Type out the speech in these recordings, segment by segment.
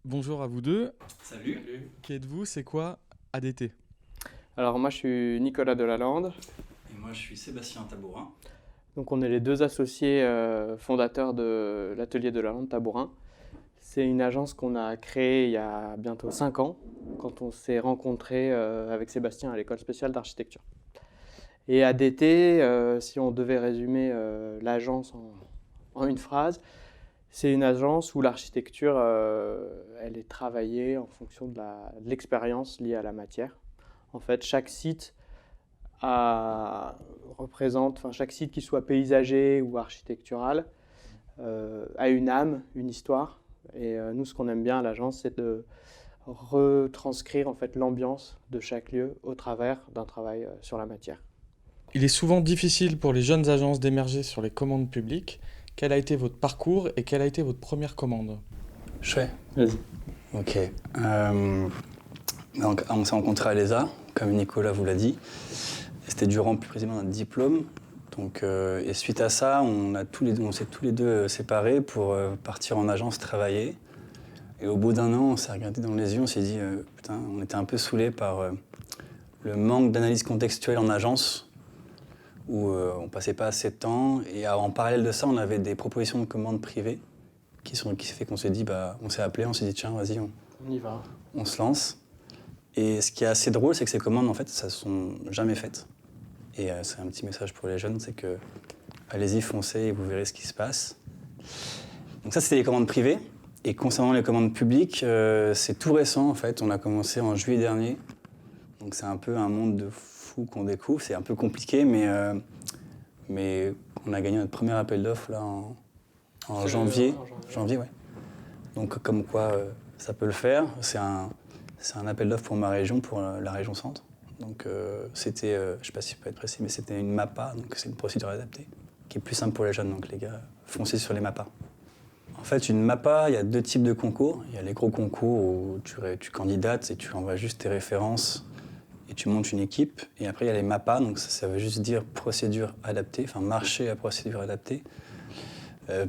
Bonjour à vous deux. Salut. Qui êtes-vous? C'est quoi ADT? Alors moi je suis Nicolas Delalande, Et moi, je suis Sébastien Tabourin. donc on est les deux associés fondateurs de l'atelier Delalande Tabourin. C'est une agence qu'on a créée il y a bientôt 5 ans, quand on s'est rencontrés avec Sébastien à l'école spéciale d'architecture. Et ADT, si on devait résumer l'agence en une phrase, c'est une agence où l'architecture, elle est travaillée en fonction de l'expérience liée à la matière. En fait, chaque site chaque site qui soit paysager ou architectural a une âme, une histoire. Et nous, ce qu'on aime bien à l'agence, c'est de retranscrire en fait l'ambiance de chaque lieu au travers d'un travail sur la matière. Il est souvent difficile pour les jeunes agences d'émerger sur les commandes publiques. Quel a été votre parcours et quelle a été votre première commande? Je fais. Vas-y. Ok. Donc, on s'est rencontrés à l'ESA, comme Nicolas vous l'a dit. C'était durant plus précisément un diplôme. Donc, et suite à ça, on s'est tous les deux séparés pour partir en agence travailler. Et au bout d'un an, on s'est regardé dans les yeux, on s'est dit, putain, on était un peu saoulés par le manque d'analyse contextuelle en agence, où on passait pas assez de temps. Et en parallèle de ça, on avait des propositions de commandes privées qui s'est fait qu'on s'est dit, on s'est appelé, on s'est dit, tiens, vas-y, On y va. on se lance. Et ce qui est assez drôle, c'est que ces commandes, en fait, ça ne sont jamais faites. Et c'est un petit message pour les jeunes, c'est que allez-y, foncez et vous verrez ce qui se passe. Donc ça, c'était les commandes privées. Et concernant les commandes publiques, c'est tout récent, en fait. On a commencé en juillet dernier. Donc c'est un peu un monde de fou qu'on découvre. C'est un peu compliqué, mais on a gagné notre premier appel d'offres là en janvier. Janvier, ouais. Donc comme quoi, ça peut le faire. C'est un appel d'offres pour ma région, pour la région centre. Donc c'était, je ne sais pas si je peux être précis, mais c'était une MAPA, donc c'est une procédure adaptée, qui est plus simple pour les jeunes. Donc les gars, foncez sur les MAPA. En fait, une MAPA, il y a deux types de concours. Il y a les gros concours où tu candidates et tu envoies juste tes références et tu montes une équipe. Et après, il y a les MAPA, donc ça veut juste dire procédure adaptée, enfin marché à procédure adaptée.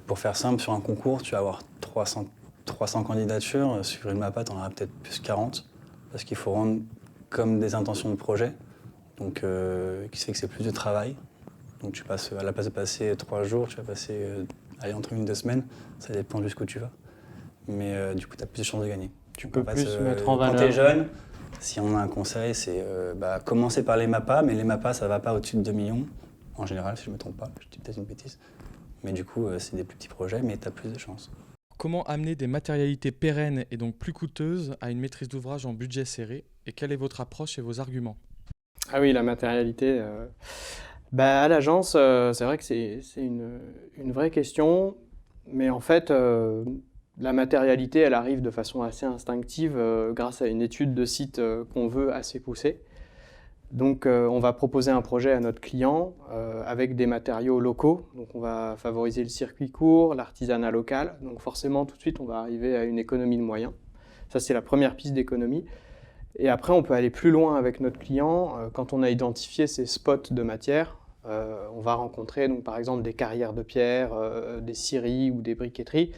Pour faire simple, sur un concours, tu vas avoir 300 candidatures. Sur une MAPA, tu en auras peut-être plus 40, parce qu'il faut rendre comme des intentions de projet, donc qui fait que c'est plus de travail. Donc tu passes, à la place de passer 3 jours, tu vas passer entre 1 et 2 semaines, ça dépend jusqu'où tu vas. Mais du coup, tu as plus de chances de gagner. Tu peux En fait, plus mettre en valeur. Quand tu es jeune, si on a un conseil, c'est commencer par les MAPA, mais les MAPA, ça ne va pas au-dessus de 2 millions, en général, si je ne me trompe pas, je dis peut-être une bêtise. Mais du coup, c'est des plus petits projets, mais tu as plus de chances. Comment amener des matérialités pérennes et donc plus coûteuses à une maîtrise d'ouvrage en budget serré? Et quelle est votre approche et vos arguments? Ah oui, la matérialité. À l'agence, c'est vrai que c'est une vraie question, mais en fait, la matérialité, elle arrive de façon assez instinctive grâce à une étude de site qu'on veut assez poussée. Donc, on va proposer un projet à notre client avec des matériaux locaux. Donc, on va favoriser le circuit court, l'artisanat local. Donc, forcément, tout de suite, on va arriver à une économie de moyens. Ça, c'est la première piste d'économie. Et après, on peut aller plus loin avec notre client. Quand on a identifié ces spots de matière, on va rencontrer donc, par exemple des carrières de pierre, des scieries ou des briqueteries.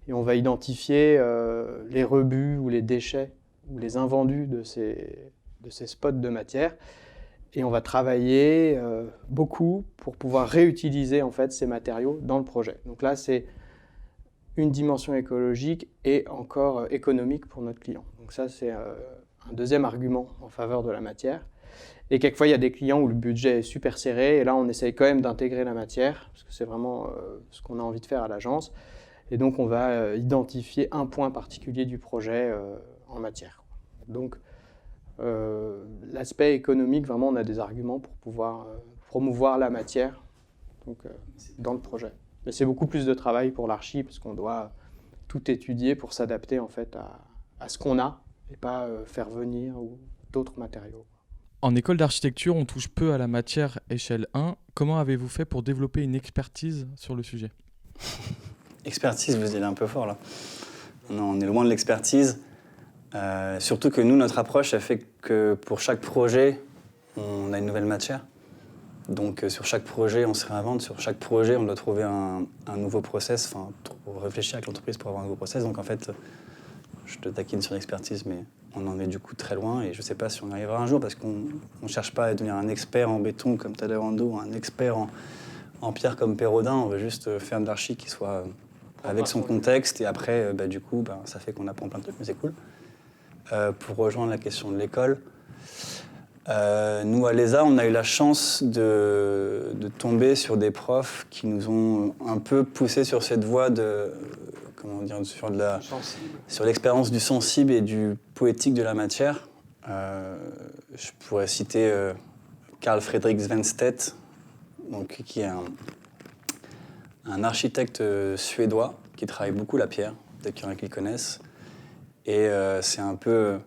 Et on va identifier les rebuts ou les déchets ou les invendus de ces spots de matière. Et on va travailler beaucoup pour pouvoir réutiliser en fait, ces matériaux dans le projet. Donc là, c'est une dimension écologique et encore économique pour notre client. Donc ça, c'est un deuxième argument en faveur de la matière. Et quelquefois, il y a des clients où le budget est super serré, et là, on essaye quand même d'intégrer la matière, parce que c'est vraiment ce qu'on a envie de faire à l'agence. Et donc, on va identifier un point particulier du projet en matière. Donc, l'aspect économique, vraiment, on a des arguments pour pouvoir promouvoir la matière donc, dans le projet. Mais c'est beaucoup plus de travail pour l'archi, parce qu'on doit tout étudier pour s'adapter en fait à ce qu'on a, et pas faire venir d'autres matériaux. En école d'architecture, on touche peu à la matière échelle 1. Comment avez-vous fait pour développer une expertise sur le sujet? Expertise, vous allez un peu fort là. Non, on est loin de l'expertise. Surtout que nous, notre approche, elle fait que pour chaque projet, on a une nouvelle matière. Donc sur chaque projet, on se réinvente. Sur chaque projet, on doit trouver un nouveau process, réfléchir avec l'entreprise pour avoir un nouveau process. Donc en fait, je te taquine sur l'expertise, mais on en est du coup très loin et je ne sais pas si on arrivera un jour parce qu'on ne cherche pas à devenir un expert en béton comme Tadao Ando ou un expert en pierre comme Perrodin. On veut juste faire de l'archi qui soit avec son contexte et après, du coup, ça fait qu'on apprend plein de trucs, mais c'est cool. Pour rejoindre la question de l'école, nous, à l'ESA, on a eu la chance de tomber sur des profs qui nous ont un peu poussé sur cette voie de, comment dire, sur l'expérience du sensible et du poétique de la matière. Je pourrais citer Carl Fredrik Svenstedt, donc, qui est un architecte suédois qui travaille beaucoup la pierre, peut-être qu'il y en a qui le connaissent. Et c'est un peu...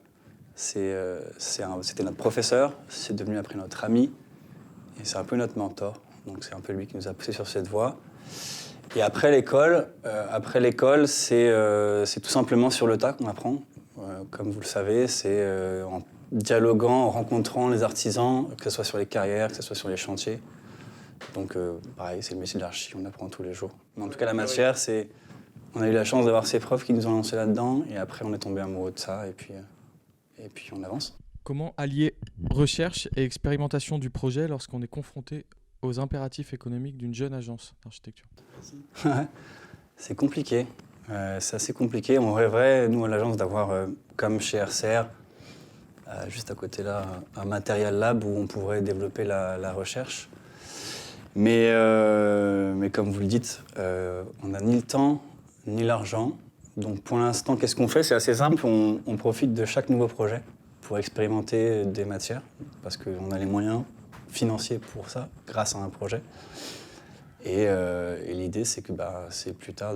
C'était notre professeur, c'est devenu après notre ami, et c'est un peu notre mentor. Donc c'est un peu lui qui nous a poussé sur cette voie. Et après l'école, c'est tout simplement sur le tas qu'on apprend. Comme vous le savez, c'est en dialoguant, en rencontrant les artisans, que ce soit sur les carrières, que ce soit sur les chantiers. Donc pareil, c'est le métier de l'archi, on apprend tous les jours. Mais en tout cas, la matière, on a eu la chance d'avoir ces profs qui nous ont lancés là-dedans, et après on est tombé amoureux de ça, et puis on avance. Comment allier recherche et expérimentation du projet lorsqu'on est confronté aux impératifs économiques d'une jeune agence d'architecture? C'est compliqué. C'est assez compliqué. On rêverait, nous, à l'agence, d'avoir, comme chez RCR, juste à côté là, un Material Lab où on pourrait développer la recherche. Mais comme vous le dites, on n'a ni le temps, ni l'argent. Donc pour l'instant, qu'est-ce qu'on fait? C'est assez simple, on profite de chaque nouveau projet pour expérimenter des matières, parce qu'on a les moyens financiers pour ça, grâce à un projet. Et l'idée, c'est que c'est plus tard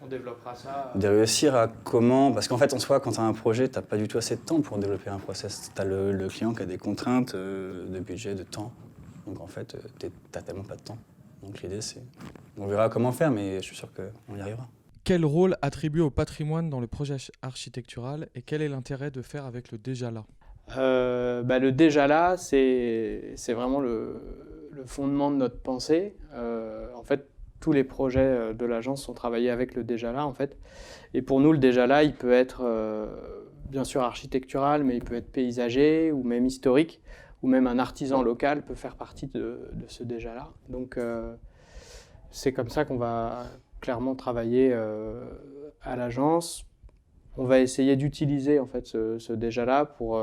on développera ça. De réussir à comment... Parce qu'en fait, en soi, quand tu as un projet, tu n'as pas du tout assez de temps pour développer un process. Tu as le client qui a des contraintes de budget, de temps. Donc en fait, tu n'as tellement pas de temps. Donc l'idée, c'est... On verra comment faire, mais je suis sûr qu'on y arrivera. Quel rôle attribuer au patrimoine dans le projet architectural et quel est l'intérêt de faire avec le déjà là? Le déjà là, c'est vraiment le fondement de notre pensée. En fait, tous les projets de l'agence sont travaillés avec le déjà là, en fait. Et pour nous, le déjà là, il peut être bien sûr architectural, mais il peut être paysager ou même historique, ou même un artisan local peut faire partie de ce déjà là. Donc, c'est comme ça qu'on va clairement travailler à l'agence. On va essayer d'utiliser en fait ce déjà-là pour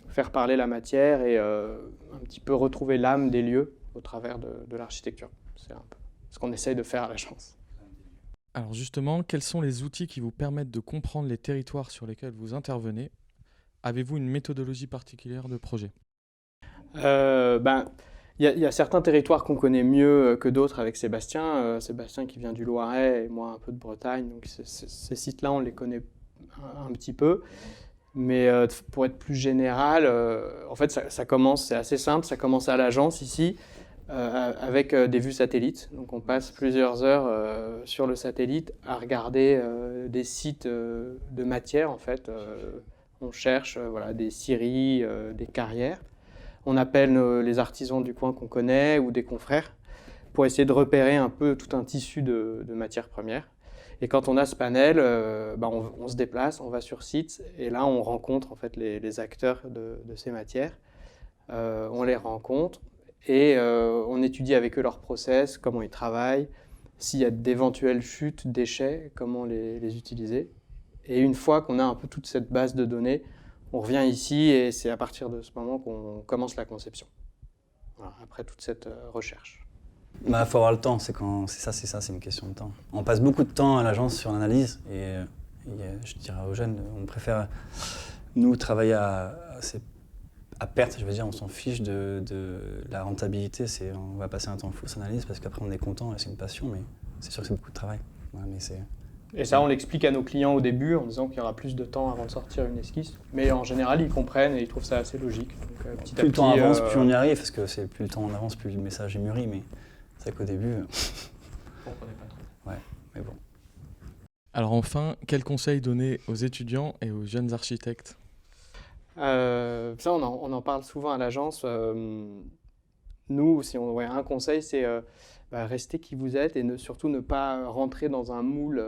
faire parler la matière et un petit peu retrouver l'âme des lieux au travers de l'architecture. C'est un peu ce qu'on essaye de faire à l'agence. Alors justement, quels sont les outils qui vous permettent de comprendre les territoires sur lesquels vous intervenez? Avez-vous une méthodologie particulière de projet? Il y a certains territoires qu'on connaît mieux que d'autres avec Sébastien. Sébastien qui vient du Loiret et moi un peu de Bretagne. Donc ces sites-là, on les connaît un petit peu. Mais pour être plus général, en fait, ça commence, c'est assez simple, ça commence à l'agence ici, avec des vues satellites. Donc on passe plusieurs heures sur le satellite à regarder des sites de matière, en fait. On cherche des scieries, des carrières. On appelle les artisans du coin qu'on connaît ou des confrères pour essayer de repérer un peu tout un tissu de matières premières. Et quand on a ce panel, on se déplace, on va sur site et là on rencontre en fait les acteurs de ces matières. On les rencontre et on étudie avec eux leur process, comment ils travaillent, s'il y a d'éventuelles chutes, déchets, comment les utiliser. Et une fois qu'on a un peu toute cette base de données, on revient ici et c'est à partir de ce moment qu'on commence la conception. Voilà, après toute cette recherche. Faut avoir le temps, c'est une question de temps. On passe beaucoup de temps à l'agence sur l'analyse et je dirais aux jeunes, on préfère nous travailler à perte, je veux dire, on s'en fiche de la rentabilité, on va passer un temps fou sur l'analyse parce qu'après on est content et c'est une passion, mais c'est sûr que c'est beaucoup de travail. Ouais, et ça, on l'explique à nos clients au début en disant qu'il y aura plus de temps avant de sortir une esquisse. Mais en général, ils comprennent et ils trouvent ça assez logique. Donc, plus le temps avance, plus on y arrive, parce que plus le temps on avance, plus le message est mûri. Mais c'est vrai qu'au début... On comprenait pas trop. Ouais, mais bon. Alors enfin, quels conseils donner aux étudiants et aux jeunes architectes? Ça, on en parle souvent à l'agence. Nous, si on un conseil, c'est rester qui vous êtes et surtout ne pas rentrer dans un moule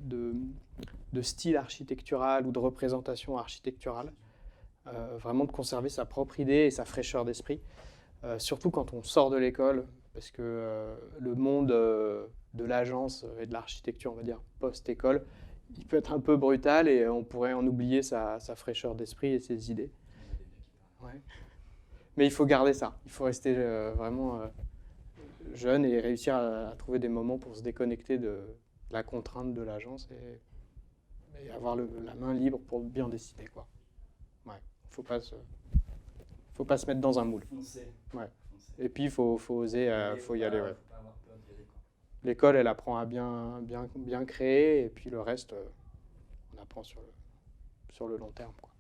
de de style architectural ou de représentation architecturale. Vraiment de conserver sa propre idée et sa fraîcheur d'esprit. Surtout quand on sort de l'école, parce que le monde de l'agence et de l'architecture, on va dire post-école, il peut être un peu brutal et on pourrait en oublier sa fraîcheur d'esprit et ses idées. Ouais. Mais il faut garder ça, il faut rester vraiment jeune et réussir à trouver des moments pour se déconnecter de la contrainte de l'agence et avoir la main libre pour bien décider, quoi. Ouais. Faut pas se mettre dans un moule. Ouais. Et puis il faut oser, faut y aller. Ouais. L'école, elle apprend à bien créer, et puis le reste, on apprend sur le long terme, quoi.